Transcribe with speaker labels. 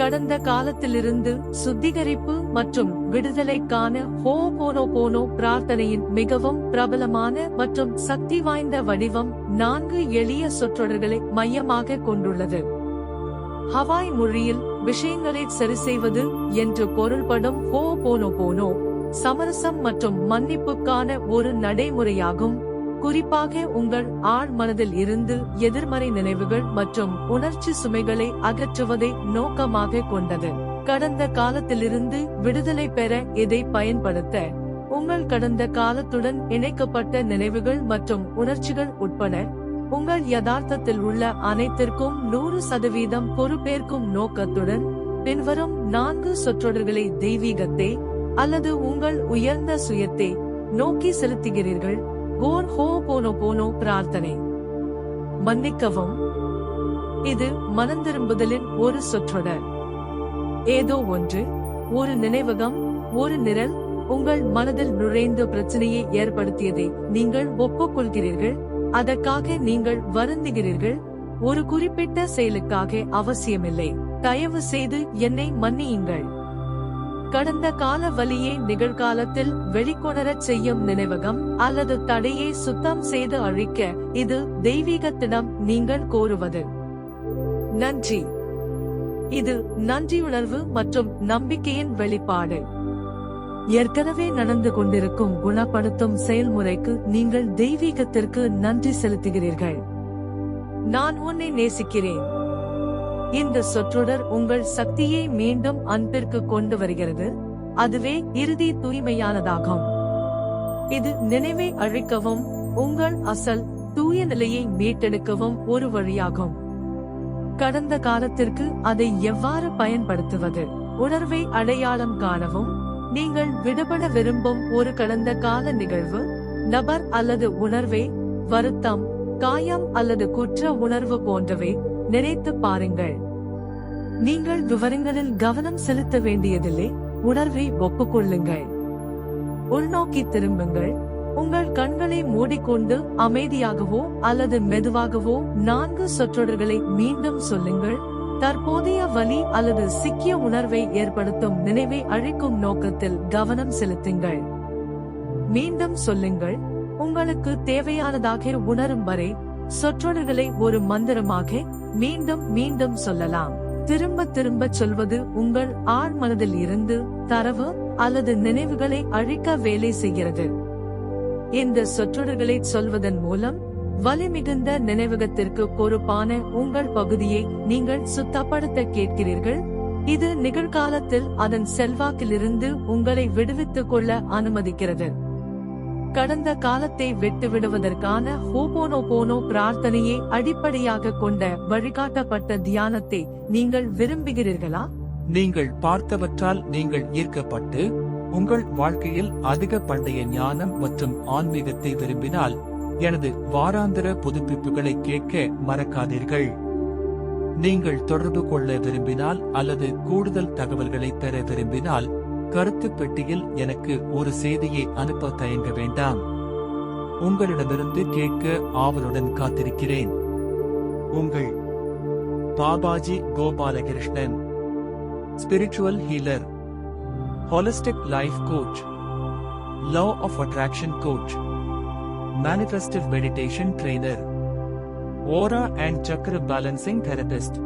Speaker 1: கடந்த காலத்திலிருந்து சுத்திகரிப்பு மற்றும் விடுதலைக்கான ஹோபோனோபோனோ பிரார்த்தனையின் மிகவும் பிரபலமான மற்றும் சக்தி வாய்ந்த வடிவம் 4 எளிய சொற்றொடர்களை மையமாக கொண்டுள்ளது. ஹவாய் மொழியில் விஷயங்களை சரிசெய்வது என்று பொருள்படும் ஹோபோனோபோனோ சமரசம் மற்றும் மன்னிப்புக்கான ஒரு நடைமுறையாகும். குறிப்பாக உங்கள் ஆழ் மனதில் இருந்து எதிர்மறை நினைவுகள் மற்றும் உணர்ச்சி சுமைகளை அகற்றுவதை நோக்கமாக கொண்டது. கடந்த காலத்திலிருந்து விடுதலை பெற இதை பயன்படுத்த உங்கள் கடந்த காலத்துடன் இணைக்கப்பட்ட நினைவுகள் மற்றும் உணர்ச்சிகள் உட்பட உங்கள் யதார்த்தத்தில் உள்ள அனைத்திற்கும் 100% பொறுப்பேற்கும் நோக்கத்துடன் பின்வரும் 4 சொற்றொடர்களை தெய்வீகத்தை அல்லது உங்கள் உயர்ந்த சுயத்தை நோக்கி செலுத்துகிறீர்கள். கோர் ஹோபோனோபோனோ பிரார்த்தனை. மன்னிக்கவும். இது மனந்திரும்புதலின் ஒரு சொற்றொடர். ஏதோ ஒன்று, ஒரு நினைவகம், ஒரு நிரல் உங்கள் மனதில் நுழைந்து பிரச்சனையை ஏற்படுத்தியதை நீங்கள் ஒப்புக்கொள்கிறீர்கள். அதற்காக நீங்கள் வருந்துகிறீர்கள். ஒரு குறிப்பிட்ட செயலுக்காக அவசியமில்லை. தயவு செய்து என்னை மன்னியுங்கள். கடந்த கால வலியை நிகழ்காலத்தில் வெளிக்கொணரச் செய்யும் நினைவகம் அல்லது தடையை சுத்தம் செய்து அழிக்க இது தெய்வீகத்திடம் நீங்கள் கோருவது. நன்றி. இது நன்றியுணர்வு மற்றும் நம்பிக்கையின் வெளிப்பாடு. ஏற்கனவே நடந்து கொண்டிருக்கும் குணப்படுத்தும் செயல்முறைக்கு நீங்கள் தெய்வீகத்திற்கு நன்றி செலுத்துகிறீர்கள். நான் உன்னை நேசிக்கிறேன். இந்த சொற்றொடர் உங்கள் சக்தியை மீண்டும் அன்பிற்கு கொண்டு வருகிறது. அதுவே இறுதி தூய்மையானதாகும். இது நினைவை அழிக்கவும் உங்கள் அசல் தூய நிலையை மீட்டெடுக்கவும் ஒரு வழியாகும். கடந்த காலத்திற்கு அதை எவ்வாறு பயன்படுத்துவது? உணர்வை அடையாளம் காணவும். நீங்கள் விடுபட விரும்பும் ஒரு கடந்த கால நிகழ்வு, நபர் அல்லது உணர்வை, வருத்தம், காயம் அல்லது குற்ற உணர்வு போன்றவை நினைத்து பாருங்கள். நீங்கள் விவரங்களில் கவனம் செலுத்த வேண்டியதில்லை. உணர்வை ஒப்புக்கொள்ளுங்கள். உள்நோக்கி திரும்புங்கள். உங்கள் கண்களை மூடிக்கொண்டு அமைதியாகவோ அல்லது மெதுவாகவோ 4 சொற்றொடர்களை மீண்டும் சொல்லுங்கள். தற்போதைய வலி அல்லது சிக்கிய உணர்வை ஏற்படுத்தும் நினைவை அழிக்கும் நோக்கத்தில் கவனம் செலுத்துங்கள். மீண்டும் சொல்லுங்கள். உங்களுக்கு தேவையானதாக உணரும் வரை சொற்றொடர்களை ஒரு மந்திரமாக மீண்டும் மீண்டும் சொல்லலாம். திரும்ப திரும்ப சொல்வது உங்கள் ஆழ் மனதில் இருந்து தரவு அல்லது நினைவுகளை அழிக்க வேலை செய்கிறது. இந்த சொற்றொடர்களை சொல்வதன் மூலம் வலிமிகுந்த நினைவகத்திற்கு பொறுப்பான உங்கள் பகுதியை நீங்கள் சுத்தப்படுத்த கேட்கிறீர்கள். இது நிகழ்காலத்தில் அதன் செல்வாக்கிலிருந்து உங்களை விடுவித்துக் கொள்ள அனுமதிக்கிறது. கடந்த காலத்தை விட்டுவிடுவதற்கான ஹோபோனோபோனோ பிரார்த்தனையை அடிப்படையாக கொண்ட வழிகாட்டப்பட்ட தியானத்தை நீங்கள் விரும்புகிறீர்களா?
Speaker 2: நீங்கள் பார்த்தவற்றால் நீங்கள் ஈர்க்கப்பட்டு உங்கள் வாழ்க்கையில் அதிக பண்டைய ஞானம் மற்றும் ஆன்மீகத்தை விரும்பினால் எனது வாராந்திர புதுப்பிப்புகளை கேட்க மறக்காதீர்கள். நீங்கள் தொடர்பு கொள்ள விரும்பினால் அல்லது கூடுதல் தகவல்களை பெற விரும்பினால் கருத்து பெட்டியில் எனக்கு ஒரு செய்தியை அனுப்ப தயங்க வேண்டாம். உங்களிடமிருந்து கேட்க ஆவலுடன் காத்திருக்கிறேன். உங்கள் Babaji Gopalakrishnan, spiritual healer, holistic life coach, law of attraction coach, manifestive meditation trainer, aura and chakra balancing therapist.